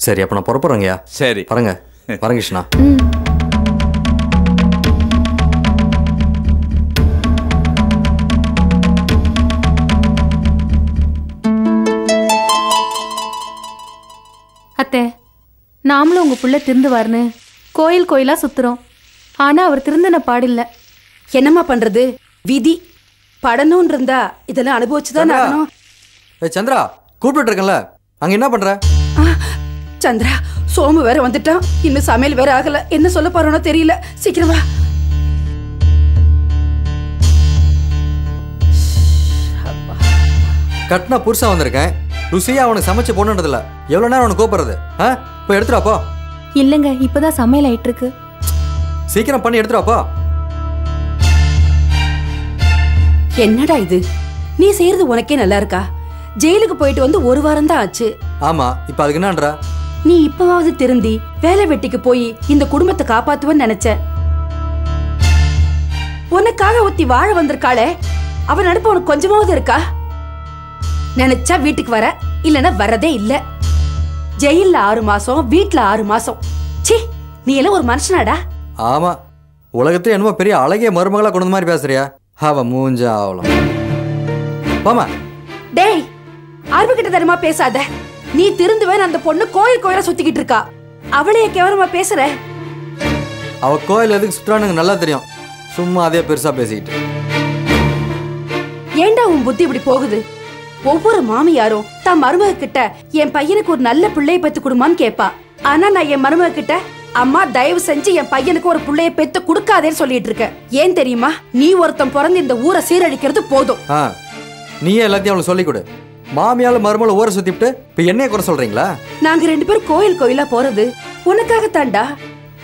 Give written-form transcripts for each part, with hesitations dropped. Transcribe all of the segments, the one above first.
சரி அப்ப நான் புறப்படுறேங்கய்யா. சரி பாருங்க வரேன் கிருஷ்ணா. அத்தை, நாமளும் உங்க புள்ள திருந்துவார்னு கோயில் கோயிலா சுத்துறோம். ஆனா அவர் திருந்தின பாடில்ல. என்னம்மா பண்றது, விதி. படணும்னு இருந்தா இதெல்லாம் அனுபவிச்சுதான் ஆகணும். சந்திரா கூப்பிட்டு இருக்கேன்ல, அங்க என்ன பண்ற? சந்திரா, சோமு வேற வந்துட்டான், இன்னும் சமையல் வேற ஆகல. என்ன சொல்ல போறோனோ தெரியல. சீக்கிரமா. கட்டினா புருஷா வந்திருக்கேன், ருசியா அவனுக்கு சமைச்சு போனதில்ல. எவ்வளவு நேரம் அவனுக்கு கூப்பிடுறது? இப்போ எடுத்துடாப்போ. இல்லங்க, இப்பதான் சமையல் ஆயிட்டு இருக்கு. சீக்கிரம் பண்ணி எடுத்துடாப்போ. என்னடா இது, நீ செய்யறது உனக்கே நல்லா இருக்கா? ஜெயிலுக்கு போயிட்டு வந்து 1 வாரம் தான் ஆச்சு. ஆமா, இப்ப அதுக்கு என்னன்றா? நீ இப்பவாவது திருந்தி வேலை வெட்டிக்கு போய் இந்த குடும்பத்தை காப்பாத்துவன்னு நினைச்ச. உனக்காக ஒத்தி வாழ வந்திருக்காளே, அவன் நடுப்பு உனக்கு கொஞ்சமாவது இருக்கா? நினைச்சா வீட்டுக்கு வர, இல்லன்னா வரதே இல்ல. ஜெயில்ல 6 மாசம், வீட்டுல 6 மாசம். சி, நீ எல்லாம் ஒரு மனுஷனாடா? ஆமா, உலகத்துல என்னமோ பெரிய அழகிய மருமகளா கொண்டு மாதிரி பேசுறியா? அவ மூஞ்ச ஆவலம். போமா. டேய், அருவுகிட்ட தரமா பேசாத. நீ திருந்துவேன் அந்த பொண்ணு கோயில் கோயிலா சுத்திக்கிட்டு இருக்கா. அவளையே கேவலமா பேசுற. அவ கோயில் எதுக்கு சுத்துறான்னு நல்லா தெரியும். சும்மா அதே பெருசா பேசிக்கிட்டு. ஏண்டா உன் புத்தி இப்படி போகுது? ஒவ்வொரு மாமியாரும் தான் மருமக கிட்ட என் பையனுக்கு ஒரு நல்ல பிள்ளைய பெத்து கொடுமான்னு கேப்பா. ஆனா நான் என் மருமக கிட்ட, அம்மா தயவு செஞ்சு என் பையனுக்கு ஒரு பிள்ளைய பெத்து கொடுக்காதேன்னு சொல்லிட்டு இருக்க. ஏன் தெரியுமா? நீ ஒருத்தன் பிறந்து இந்த ஊரை சீரழிக்கிறது போதும். நீயே எல்லாத்தையும் அவளை சொல்லிக் கொடு. மாமியால மருமகளை ஊரை சுத்திவிட்டு இப்ப என்னைய குறை சொல்றீங்களா? நாங்க 2 பேரும் கோயில் கோயிலா போறது உனக்காக தாண்டா.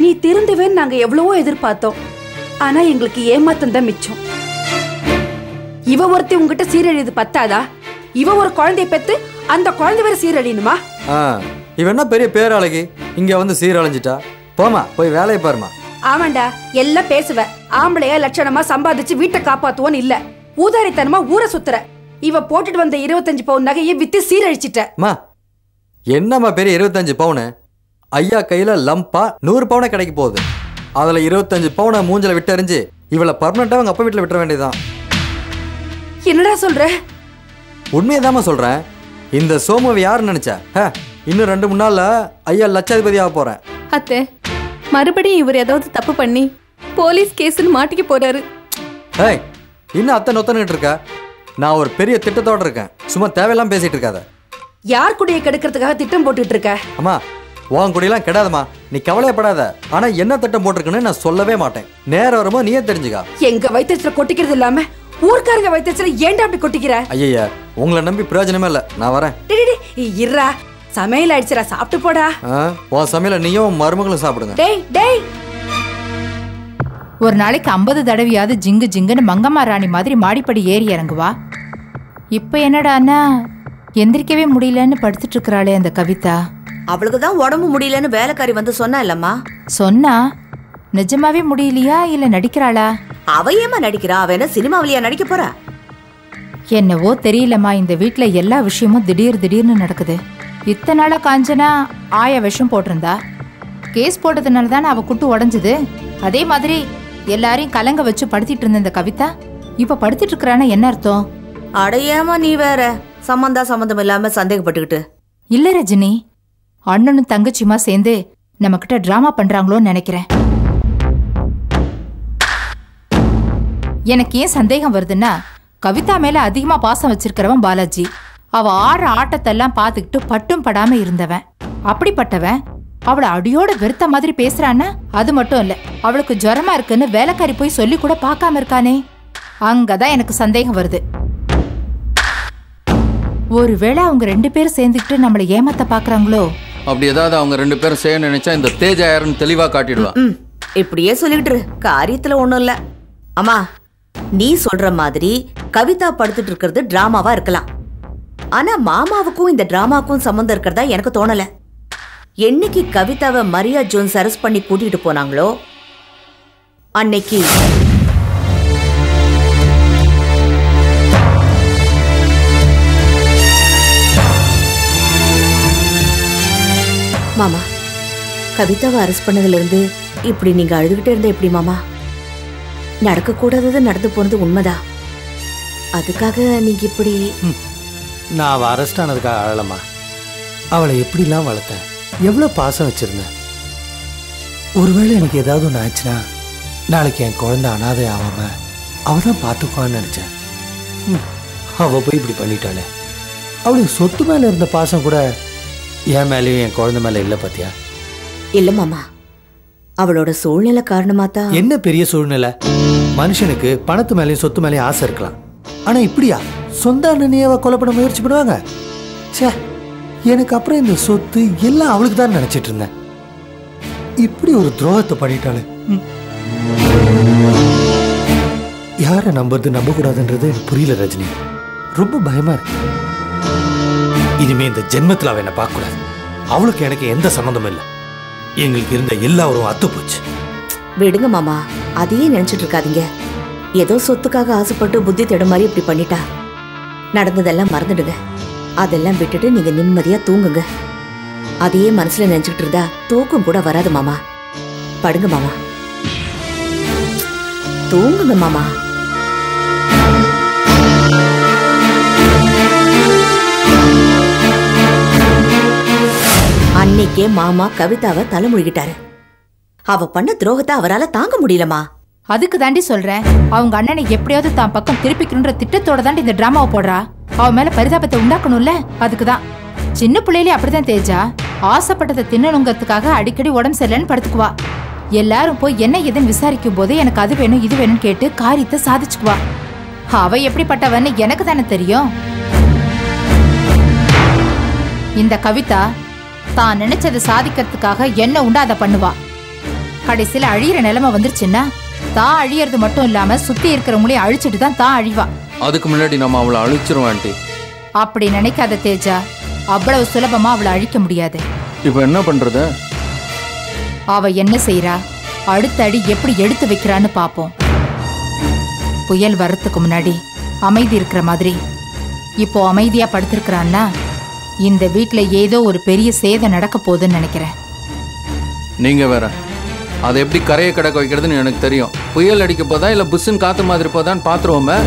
நீ திருந்துவேன்னு நாங்க எவ்வளவோ எதிர்பார்த்தோம். ஆனா எங்களுக்கு ஏமாத்தம் தான் மிச்சம். இவ ஒருத்தி உங்ககிட்ட சீரழியது பத்தாதா? இவ ஒரு குழந்தைய பெத்து அந்த குழந்தை வேற சீரழியணுமா? இவ என்ன பெரிய பேரழகி, இங்க வந்து சீரழிஞ்சிட்டா? போமா, போய் வேலையை பாருமா. ஆமாண்டா, எல்லாம் பேசுவ. ஆம்பளைய லட்சணமா சம்பாதிச்சு வீட்டை காப்பாத்துவோன்னு இல்ல, ஊதாரித்தனமா ஊரை சுத்துற. இவ போட்டுட்டு வந்த 25 பவுன் நகையை வித்து சீரழிச்சிட்ட. என்னம்மா பெரிய 25 பவுனு? ஐயா கையில லம்பா 100 பவுனை கிடைக்க போகுது. அதுல 25 பவுனை மூஞ்சில விட்டறிஞ்சு இவளை பர்மனண்டா அவங்க அப்பா வீட்டுல விட்டுற வேண்டியதுதான். என்னடா சொல்ற? உண்மையதாம சொல்றேன். இந்த சோமுவை யாருன்னு நினைச்ச? இன்னும் 2-3 நாள்ல ஐயா லட்சாதிபதி ஆக போறேன். அத்தை, மறுபடியும் இவர் ஏதாவது தப்பு பண்ணி போலீஸ் கேஸ்னு மாட்டிக்க போறாரு. இன்னும் அத்தை நொத்தன்கிட்டு இருக்க. நான் ஒரு பெரிய திட்டத்தோட இருக்கேன், சும்மா தேவையெல்லாம் பேசிட்டு இருக்காத. யார் குடியை கெடுக்கிறதுக்காக திட்டம் போட்டுட்டு இருக்க? அம்மா, உன் குடியெல்லாம் கெடாதம்மா, நீ கவலையப்படாத. ஆனா என்ன திட்டம் போட்டிருக்குன்னு நான் சொல்லவே மாட்டேன். நேரம் வரும்போது நீயே தெரிஞ்சுக்கா. எங்க வயிற்றுல கொட்டிக்கிறது இல்லாம ஊர்க்காரங்க வயிற்றுல ஏன்டா அப்படி கொட்டிக்கிற? ஐயா, உங்களை நம்பி பிரயோஜனமே இல்ல, நான் வரேன். இருடா, சமையல் ஆயிடுச்சுடா, சாப்பிட்டு போடா. உன் சமையல நீயும் மருமகளும் சாப்பிடுங்க. டேய் டேய், ஒரு நாளைக்கு 50 தடவையாவது ஜிங்கு ஜிங்குன்னு மங்கம்மா ராணி மாதிரி மாடிப்படி ஏறி இறங்குவா. இப்ப என்னடான்னா எந்திரிக்கவே முடியலன்னு படுத்துட்டு இருக்கிறாளே அந்த கவிதா. அவளுக்குதான் உடம்பு முடியலன்னு வேலைக்காரி வந்து சொன்னா இல்லம்மா? சொன்னா நிஜமாவே முடியலையா இல்ல நடிக்கிறாளா? அவ ஏமா நடிக்கிறா? அவ என்ன சினிமாவிலையா நடிக்க போறா? என்னவோ தெரியலம்மா, இந்த வீட்டுல எல்லா விஷயமும் திடீர்னு நடக்குது. இத்தனை நாளா காஞ்சனா ஆய விஷம் போட்டிருந்தா. கேஸ் போட்டதுனால தானே அவ குட்டு உடஞ்சது. அதே மாதிரி எல்லாரையும் கலங்க வச்சு படுத்திட்டு இருந்த இந்த கவிதா இப்ப படுத்திட்டு இருக்கிறானா என்ன அர்த்தம்? அடையாம நீ வேற சம்பந்தம் இல்லாம சந்தேகப்பட்டுக்கிட்டு. இல்ல ரஜினி, அண்ணனும் தங்கச்சியுமா சேர்ந்து நம்ம கிட்ட டிராமா பண்றாங்களோன்னு நினைக்கிறேன். எனக்கு ஏன் சந்தேகம் வருதுன்னா, கவிதா மேல அதிகமா பாசம் வச்சிருக்கிறவன் பாலாஜி. அவ ஆடுற ஆட்டத்தெல்லாம் பாத்துக்கிட்டு பட்டும் படாம இருந்தவன். அப்படிப்பட்டவன் அவளை அடியோட வெறுத்த மாதிரி பேசுறான்னா, அது மட்டும் இல்ல, அவளுக்கு ஜுரமா இருக்குன்னு வேலைக்காரி போய் சொல்லி கூட பார்க்காம இருக்கானே. அங்கதான் எனக்கு சந்தேகம் வருது. ஒருவேளை அவங்க 2 பேரும் சேர்ந்துக்கிட்டு நம்மளை ஏமாத்த பாக்குறாங்களோ? அப்படி ஏதாவது அவங்க 2 பேரும் செய்ய நினைச்சா இந்த தேஜா யாருன்னு தெளிவா காட்டிடுவா. இப்படியே சொல்லிட்டு காரியத்துல ஒண்ணும் இல்ல. அம்மா, நீ சொல்ற மாதிரி கவிதா படுத்துட்டு இருக்கிறது டிராமாவா இருக்கலாம். ஆனா மாமாவுக்கும் இந்த டிராமாவுக்கும் சம்பந்தம் இருக்கிறதா எனக்கு தோணல. என்னைக்கு கவிதாவை மரியா ஜோன்ஸ் அரெஸ்ட் பண்ணி கூட்டிட்டு போனாங்களோ அன்னைக்கு மாமா, கவிதாவை அரெஸ்ட் பண்ணதுல இருந்து இப்படி நீங்க அழுதுகிட்டே இருந்தா எப்படி மாமா? நடக்கக்கூடாதது நடந்து போனது உண்மைதான். அதுக்காக நீங்க இப்படி... நான் அவள் அரெஸ்ட் ஆனதுக்காக அழலம்மா. அவளை எப்படிலாம் வளர்த்தேன், எவ்வளோ பாசம் வச்சிருந்தேன். ஒருவேளை எனக்கு ஏதாவது ஒன்று ஆச்சுன்னா நாளைக்கு என் குழந்தை அனாதை ஆகாம அவள் தான் பார்த்துக்குவான்னு நினச்சேன். அவள் போய் இப்படி பண்ணிட்டாளே. அவளுக்கு சொத்து மேலே இருந்த பாசம் கூட என் மேலேயும் என் குழந்தை மேலே இல்லை பார்த்தியா? இல்ல மாமா, அவளோட சூழ்நிலை காரணமா தான். என்ன பெரிய சூழ்நிலை? மனுஷனுக்கு பணத்து மேலேயும் சொத்து மேலேயும் ஆசை இருக்கலாம். ஆனா இப்படியா சொந்த அண்ணனையே அவ கொலை பண்ண முயற்சி பண்ணுவாங்க? சே, எனக்கு அப்புறம் இந்த சொத்து எல்லாம் அவளுக்கு தான் நினைச்சிட்டு இருந்தேன். இப்படி ஒரு துரோகத்தை பண்ணிட்டாளே. யாரை நம்புறது நம்ப கூடாதுன்றது எனக்கு புரியல ரஜினி. ரொம்ப பயமா இருக்கு. இனிமே இந்த ஜென்மத்தில் அவ என்ன பார்க்க கூடாது. அவளுக்கு எனக்கு எந்த சம்மந்தமும் இல்லை. எங்களுக்கு இருந்த எல்லா உறவும் அத்து போச்சு. விடுங்க மாமா, அதையே நினைச்சிட்டு இருக்காதீங்க. ஏதோ சொத்துக்காக ஆசைப்பட்டு புத்தி தேட மாதிரி இப்படி பண்ணிட்டா. நடந்ததெல்லாம் மறந்துடுங்க. அதெல்லாம் விட்டுட்டு நீங்க நிம்மதியா தூங்குங்க. அதையே மனசுல நினைச்சுக்கிட்டு இருந்தா தூக்கம் கூட வராது மாமா. படுங்க மாமா, தூங்குங்க மாமா. அன்னைக்கே மாமா கவிதாவை தலைமுழுகிட்டாரு. அவ பண்ண துரோகத்தை அவரால தாங்க முடியலமா. அதுக்கு தாண்டி சொல்றேன், அவங்க அண்ணனை எப்படியாவது தான் பக்கம் திருப்பிக்கணுன்ற திட்டத்தோட தாண்டி இந்த டிராமாவை போடுறா. அவ மேல பரிதாபத்தை உண்டாக்கணும்ல, அதுக்குதான். சின்ன பிள்ளையிலே அப்படிதான் தேஜா. ஆசைப்பட்டதை தின்னணுங்கிறதுக்காக அடிக்கடி உடம்பு சரியில்லைன்னு படுத்துக்குவா. எல்லாரும் போய் என்ன எதுன்னு விசாரிக்கும் போது எனக்கு அது வேணும் இது வேணும்னு கேட்டு காரியத்தை சாதிச்சுக்குவா. அவ எப்படிப்பட்டவன்னு எனக்கு தானே தெரியும். இந்த கவிதா தான் நினைச்சதை சாதிக்கிறதுக்காக என்ன உண்டா அதை பண்ணுவா. கடைசியில அழியிற நிலைமை வந்துருச்சுன்னா தான் அழியறது மட்டும் இல்லாம சுத்தி இருக்கிறவங்களையும் அழிச்சிட்டு தான் தான் அழிவா. அதுக்கு முன்னாடி நம்ம அவளை அழிச்சிருவோம் ஆண்டி. அப்படி நினைக்காத தேஜா, அவ்வளவு சுலபமா அவளை அழிக்க முடியாது. இப்ப என்ன பண்றது? அவ என்ன செய்யறா, அடுத்த அடி எப்படி எடுத்து வைக்கிறான்னு பாப்போம். புயல் வர்றதுக்கு முன்னாடி அமைதி இருக்கிற மாதிரி இப்போ அமைதியா படுத்திருக்கிறான்னா இந்த வீட்டுல ஏதோ ஒரு பெரிய சேதம் நடக்க போகுதுன்னு நினைக்கிறேன். நீங்க வேற அதை எப்படி கரையை கடக்க வைக்கிறதுன்னு எனக்கு தெரியும். புயல் அடிக்க போதா இல்ல புஷ்ன்னு காத்து மாதிரி போதான்னு பாத்துருவோமே.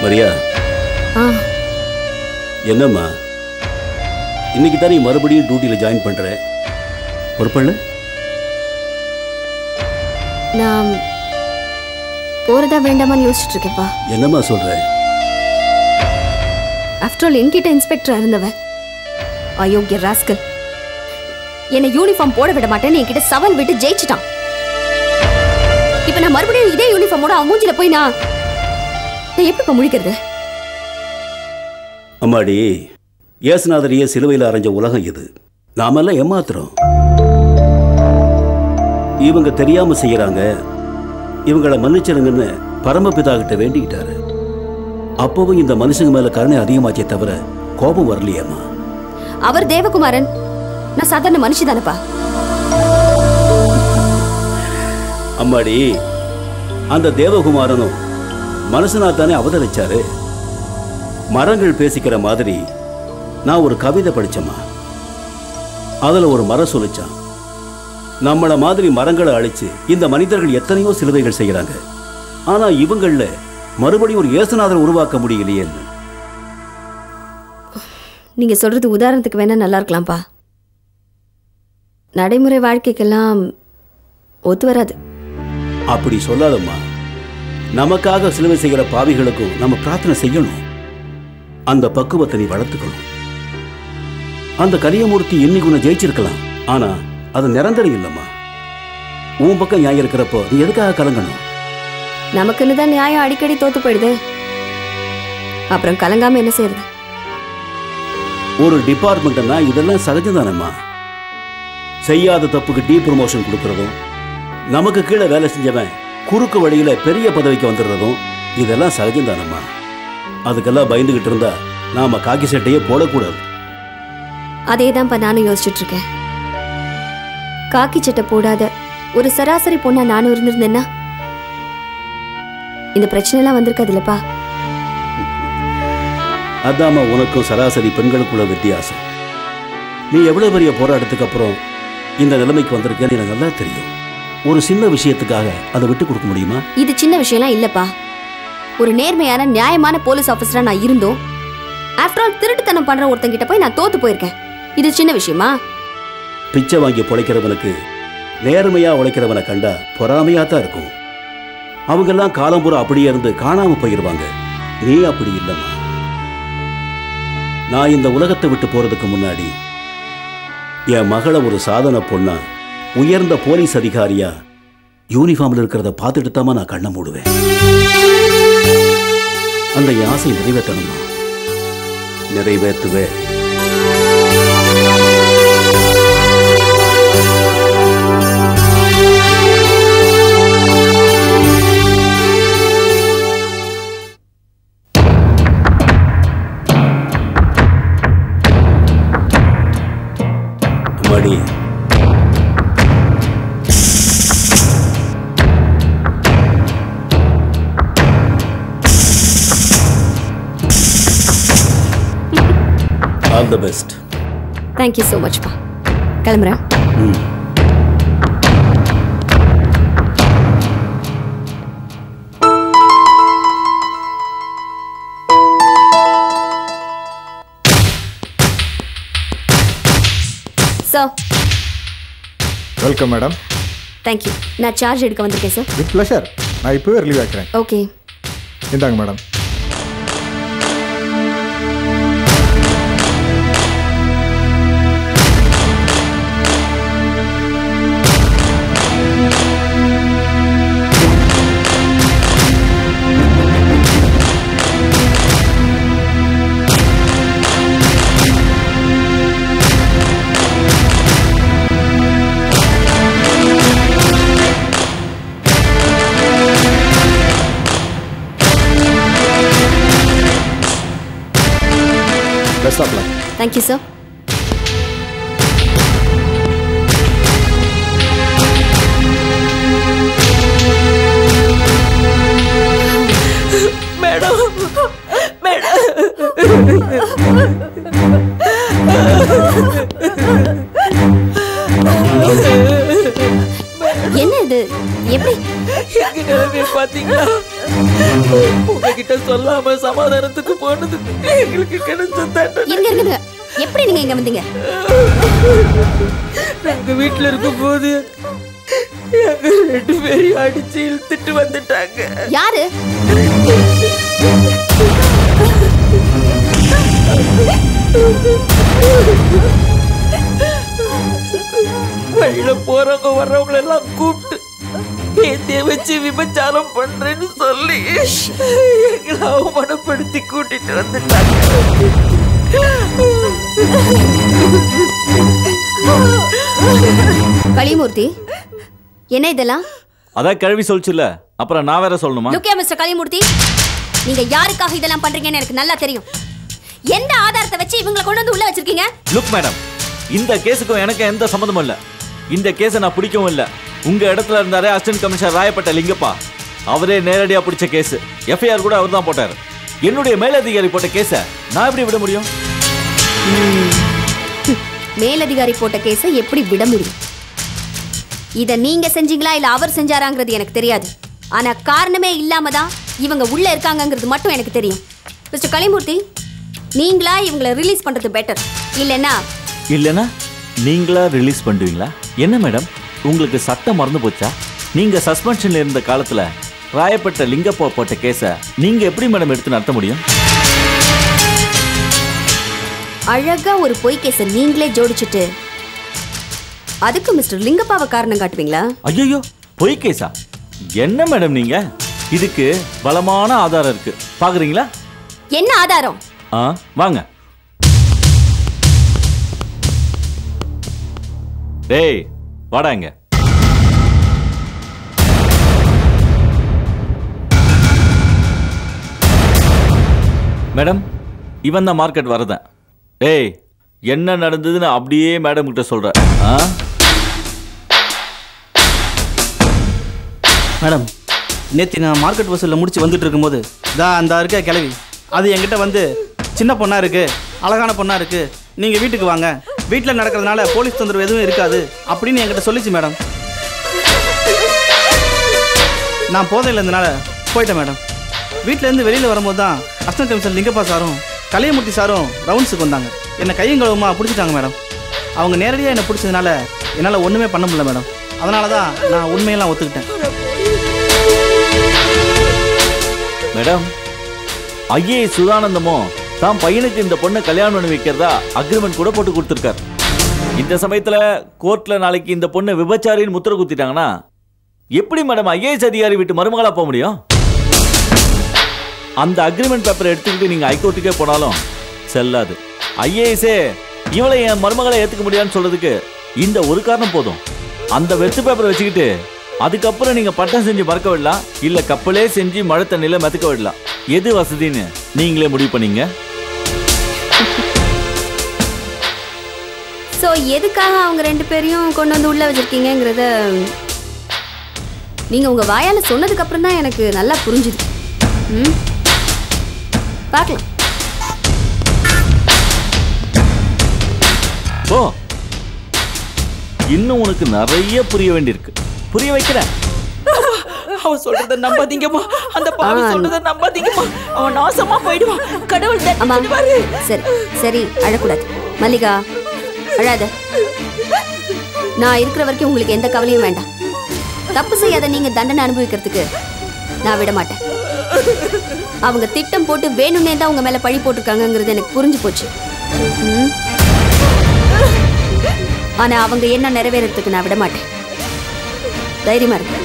மரியா, என்னம்மா இன்னைக்கு தான் நீ மறுபடியும் டியூட்டியில் ஜாயின் பண்ற? பொறுப்பல்ல? நான் போறதா வேண்டாமான்னு யோசிச்சுட்டு இருக்கேன்ப்பா. என்னம்மா சொல்ற? ஆஃப்டர் ஆல் என்கிட்ட இன்ஸ்பெக்டரா இருந்தவன் அயோக்கிய ராஸ்கல் என்னை யூனிஃபார்ம் போட விட மாட்டேன்னு என்கிட்ட சவால் விட்டு ஜெயிச்சிட்டான். இப்ப நான் மறுபடியும் இதே யூனிஃபார்மோட அவன் மூஞ்சில போய் நான் எப்படிப்பா முடிக்கிறது? அம்மாடி, இயேசுநாதரையே சிலுவையில் அரைஞ்ச உலகம் இது. நாமெல்லாம் ஏமாத்துறோம். இவங்க தெரியாம செய்யறாங்க, இவங்களை மன்னிச்சிருங்கன்னு பரமபிதா கிட்ட வேண்டிக்கிட்டாரு. அப்பவும் இந்த மனுஷங்க மேல கருணை அதிகமாச்சே தவிர கோபம் வரலையேம்மா. அவர் தேவகுமாரன், நான் சாதாரண மனுஷி தானப்பா. அம்மாடி, அந்த தேவகுமாரனும் மனுஷனா தானே அவதரிச்சாரு. மரங்கள் பேசிக்கிற மாதிரி நான் ஒரு கவிதை படிச்சேம்மா. அதுல ஒரு மரம் சொல்லிச்சான், நம்மள மாதிரி மரங்களை அழிச்சு இந்த மனிதர்கள் எத்தனையோ சிலுவைகள் செய்யறாங்க, ஆனா இவங்கள மறுபடியும் ஒரு இயேசுநாதர் உருவாக்க முடியலையேன்னு. நீங்க சொல்றது உதாரணத்துக்கு வேணா நல்லா இருக்கலாம்ப்பா. நடைமுறை வாழ்க்கைக்கெல்லாம் ஒத்து வராது. அப்படி சொல்லாதம்மா. நமக்காக சிலுவை செய்கிற பாவிகளுக்கும் நம்ம பிரார்த்தனை செய்யணும். அந்த பக்குவத்தை நீ வளர்த்துக்கணும். அந்த கலியமூர்த்தி இன்னைக்கு உன்னை ஜெயிச்சிருக்கலாம், ஆனா அது நிரந்தரம் இல்லம்மா. உன் பக்கம் நியாயம் இருக்கிறப்போ நீ எதுக்காக கலங்கணும்? நமக்குன்னு தான் நியாயம் அடிக்கடி தோத்து போயிடுது. அப்புறம் கலங்காம என்ன செய்யறது? ஒரு டிபார்ட்மெண்ட்னா இதெல்லாம் சகஜம்தானம்மா. செய்யாத தப்புக்கு டீ ப்ரமோஷன் கொடுக்கறதும், நமக்கு கீழே வேலை செஞ்சவன் குறுக்கு வழியில பெரிய பதவிக்கு வந்துடுறதும் இதெல்லாம் சகஜம்தானம்மா. அதுக்கெல்லாம் பயந்துகிட்டு இருந்தா நாம காக்கி சட்டையே போடக்கூடாது. அதே தான்ப்பா நானும் யோசிச்சுட்டு இருக்கேன். காக்கி சட்டை போடாத ஒரு சராசரி பொண்ணா நானும் இருந்திருந்தேன்னா இந்த பிரச்சனை எல்லாம் வந்திருக்காது இல்லப்பா. அதாம்மா உனக்கும் சராசரி பெண்களுக்குள்ள வித்தியாசம். நீ எவ்வளவு பெரிய போராட்டத்துக்கு அப்புறம் இந்த நிலைமைக்கு வந்திருக்கேன்னு எனக்கு நல்லா தெரியும். ஒரு சின்ன விஷயத்துக்காக அதை விட்டு கொடுக்க முடியுமா? இது சின்ன விஷயம்லாம் இல்லப்பா. ஒரு நேர்மையான நியாயமான போலீஸ் ஆபீசரா நான் இருந்தோம் ஆஃப்டர் ஆல் திருட்டுத்தனம் பண்ற ஒருத்தங்கிட்ட போய் நான் தோத்து போயிருக்கேன். இது சின்ன விஷயமா? பிச்சை வாங்கி பொழைக்கிறவனுக்கு நேர்மையா உழைக்கிறவனை கண்டா பொறாமையா தான் இருக்கும். அவங்கெல்லாம் காலம்புற அப்படியே இருந்து காணாம போயிருவாங்க. நீ அப்படி இல்லைம்மா. நான் இந்த உலகத்தை விட்டு போறதுக்கு முன்னாடி என் மகளை ஒரு சாதனை பொண்ணா உயர்ந்த போலீஸ் அதிகாரியா யூனிஃபார்ம்ல இருக்கிறத பார்த்துட்டு தான் நான் கண்ணை மூடுவேன். அந்த ஆசை நிறைவேற்றணுமா? நிறைவேற்றுவேன். Mani all the best. Thank you so much பா. கிளம்புறேன். Sir welcome madam. தேங்க்யூ. நான் சார்ஜ் எடுக்க வந்திருக்கேன் சார். With pleasure. நான் இப்போவே ரிலீவ் ஆக்கிறேன். ஓகே. இந்தாங்க madam. Best of luck. Thank you, sir. Madam madam என்ன இது? எப்படி எங்க நிலைமை பாத்தீங்களா? உங்ககிட்ட சொல்லாம சமாதானத்துக்கு போனதுக்கு எங்களுக்கு கிடைச்ச தண்டனை. இருங்க. எப்படி நீங்க இங்க வந்தீங்க? நாங்க வீட்டுல இருக்கும் போது எங்க 2 பேரையும் அடிச்சு இழுத்துட்டு வந்துட்டாங்க. யாரு? வழியில போறவங்க வர்றவங்க எல்லாம் கூப்பிட்டு ஏத்திய வச்சு விபச்சாரம் பண்றேன்னு சொல்லி எங்களை அவமானப்படுத்தி கூட்டிட்டு வந்துட்டாங்க. கலிமூர்த்தி, என்ன இதெல்லாம்? அதான் கிழவி சொல்லுச்சுல, அப்புறம் நான் வேற சொல்லணுமா? லுக்கியா மிஸ்டர் கலிமூர்த்தி, நீங்க யாருக்காக இதெல்லாம் பண்றீங்கன்னு எனக்கு நல்லா தெரியும். எந்த ஆதாரத்தை வச்சு இவங்களை கொண்டு வந்து உள்ள வச்சிருக்கீங்க? லுக் மேடம், இந்த கேஸுக்கும் எனக்கு எந்த சம்மந்தமும் இல்ல. இந்த கேஸை நான் பிடிக்கவும் இல்லை. உங்க இடத்துல இருந்தாரே அசிஸ்டன்ட் கமிஷனர் ராயப்பட்ட லிங்கப்பா, அவரே நேரடியா பிடிச்ச கேஸ். எஃப்ஐஆர் கூட அவர் தான் போட்டார். என்னுடைய மேலதிகாரி போட்ட கேஸை நான் எப்படி விட முடியும்? மேலதிகாரி போட்ட கேஸை எப்படி விட முடியும்? இத நீங்க செஞ்சீங்களா இல்ல அவர் செஞ்சாராங்கிறது எனக்கு தெரியாது. ஆனா காரணமே இல்லாம தான் இவங்க உள்ள இருக்காங்கங்கிறது மட்டும் எனக்கு தெரியும். மிஸ்டர் கலிமூர்த்தி, நீங்களா இவங்களை ரிலீஸ் பண்றது பெட்டர். இல்லைன்னா நீங்களா ரிலீஸ் பண்ணுவீங்களா? என்ன மேடம் உங்களுக்கு சட்டம் மறந்து போச்சா? நீங்க சஸ்பென்ஷன்ல இருந்த காலத்துல ராயப்பட்ட லிங்கப்பா போட்ட கேஸை நீங்க எப்படி மேடம் எடுத்து நடத்த முடியும்? அழகா ஒரு பொய் கேஸை நீங்களே ஜோடிச்சுட்டு அதுக்கு மிஸ்டர் லிங்கப்பாவை காரணம் காட்டுவீங்களா? ஐயோ, பொய் கேஸா? என்ன மேடம் நீங்க? இதுக்கு பலமான ஆதாரம் இருக்கு, பாக்குறீங்களா? என்ன ஆதாரம்? வாங்க. டேய் வாடாங்க. மேடம், இவன் தான் மார்க்கெட் வரதன். டேய், என்ன நடந்ததுன்னு அப்படியே மேடம் கிட்ட சொல்ற. மேடம், நேற்று நான் மார்க்கெட் வசூலில் முடிச்சு வந்துட்டு இருக்கும்போது அந்த இருக்க கிளவி அது என்கிட்ட வந்து சின்ன பொண்ணா இருக்கு, அழகான பொண்ணா இருக்கு, நீங்க வீட்டுக்கு வாங்க, வீட்டில் நடக்கிறதுனால போலீஸ் தொந்தரவு எதுவும் இருக்காது அப்படின்னு என்கிட்ட சொல்லிச்சு மேடம். நான் போதையில் இருந்தனால போயிட்டேன் மேடம். வீட்டிலேருந்து வெளியில் வரும்போது தான் அசிஸ்டன்ட் கமிஷனர் லிங்கப்பா சாரும் கலையமூர்த்தி சாரும் ரவுண்ட்ஸுக்கு வந்தாங்க. என்னை கையும் களவுமா பிடிச்சிட்டாங்க மேடம். அவங்க நேரடியாக என்னை பிடிச்சதுனால என்னால் ஒன்றுமே பண்ண முடியல மேடம். அதனால தான் நான் உண்மையெல்லாம் ஒத்துக்கிட்டேன் மேடம். ஐஏ சுதானந்தமோ தான் பையனுக்கு இந்த பொண்ணை கல்யாணம் பண்ணி வைக்கிறதா அக்ரிமெண்ட் கூட போட்டு கொடுத்துருக்கார். இந்த சமயத்துல கோர்ட்ல நாளைக்கு இந்த பொண்ணை விபச்சாரின்னு முத்திர குத்திட்டாங்கன்னா எப்படி மேடம் ஐஏஎஸ் அதிகாரி வீட்டு மருமகளா போக முடியும்? அந்த அக்ரிமெண்ட் பேப்பரை எடுத்துக்கிட்டு நீங்க ஹைகோர்ட்டுக்கே போனாலும் செல்லாது. ஐஏஎஸே இவளை என் மருமகளை ஏத்துக்க முடியாதுன்னு சொல்றதுக்கு இந்த ஒரு காரணம் போதும். அந்த வெத்து பேப்பரை வச்சுக்கிட்டு அதுக்கப்புறம் நீங்க பட்டம் செஞ்சு மறக்க விடலாம், இல்ல கப்பலே செஞ்சு மழை தண்ணியில மிதக்க விடலாம். எது வசதின்னு நீங்களே முடிவு பண்ணீங்க. சோ எதுக்காக அவங்க ரெண்டு பேரையும் கொண்டு வந்து உள்ள வச்சிருக்கீங்கங்கறத நீங்க உங்க வாயால சொன்னதுக்கு அப்புறம் தான் எனக்கு நல்லா புரிஞ்சுது. பார்க்கலாம். ஓ, இன்னும் உனக்கு நிறைய புரிய வேண்டியிருக்கு. புரிய வைக்கிறேன். அவன் சொல்றத நம்பாதீங்கம்மா, அந்த பாவி சொல்றத நம்பாதீங்கம்மா, அவன் நாசமா போயிடுவான். கடவுள் தண்டிப்பாரு. சரி சரி, அழக்கூடாது மல்லிகா, அழாத. நான் இருக்கிற வரைக்கும் உங்களுக்கு எந்த கவலையும் வேண்டாம். தப்பு செய்யாத நீங்க தண்டனை அனுபவிக்கிறதுக்கு நான் விட மாட்டேன். அவங்க திட்டம் போட்டு வேணும்னே தான் உங்க மேல பழி போட்டிருக்காங்கிறது எனக்கு புரிஞ்சு போச்சு. ஆனா அவங்க என்ன நிறைவேறதுக்கு நான் விட மாட்டேன். தைரியமா இருக்கு.